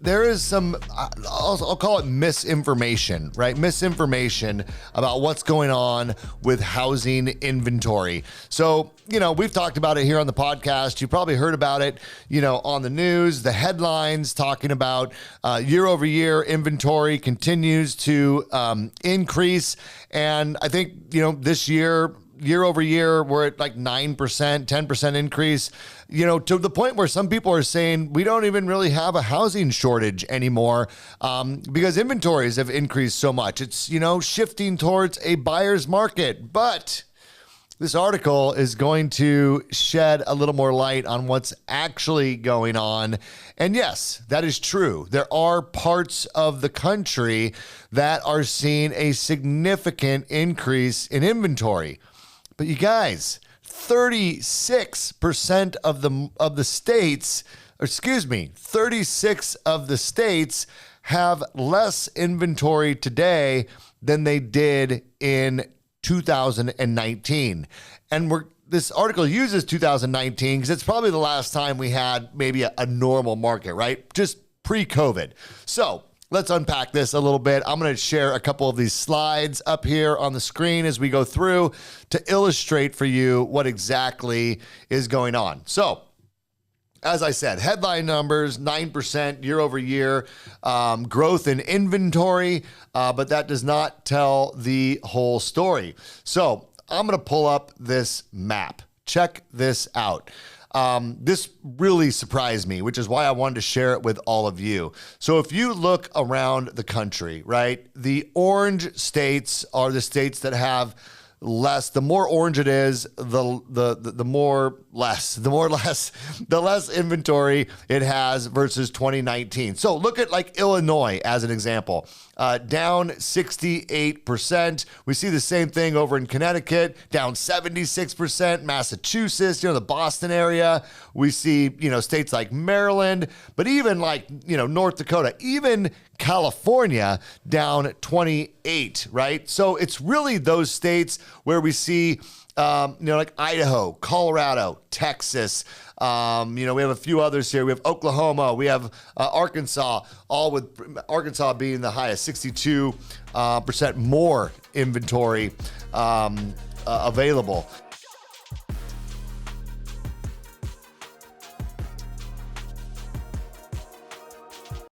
there is some, I'll call it misinformation, right? Misinformation about what's going on with housing inventory. So, we've talked about it here on the podcast. You probably heard about it, on the news, the headlines talking about year over year inventory continues to increase. And I think, this year over year, we're at like 9%, 10% increase, to the point where some people are saying we don't even really have a housing shortage anymore because inventories have increased so much. It's, shifting towards a buyer's market. But this article is going to shed a little more light on what's actually going on. And yes, that is true. There are parts of the country that are seeing a significant increase in inventory. But you guys, 36% of the states, 36 of the states have less inventory today than they did in 2019. And this article uses 2019 because it's probably the last time we had maybe a normal market, right? Just pre-COVID. So let's unpack this a little bit. I'm going to share a couple of these slides up here on the screen as we go through to illustrate for you what exactly is going on. So, as I said, headline numbers, 9% year over year growth in inventory, but that does not tell the whole story. So I'm going to pull up this map. Check this out. This really surprised me, which is why I wanted to share it with all of you. So if you look around the country, right, the orange states are the states that have less. The more orange it is, the less inventory it has versus 2019. So look at like Illinois as an example, down 68%. We see the same thing over in Connecticut, down 76%. Massachusetts, the Boston area. We see, states like Maryland, but even like, North Dakota, even California down 28, right? So it's really those states where we see, like Idaho, Colorado, Texas. We have a few others here. We have Oklahoma. We have Arkansas, all with Arkansas being the highest, 62% more inventory available.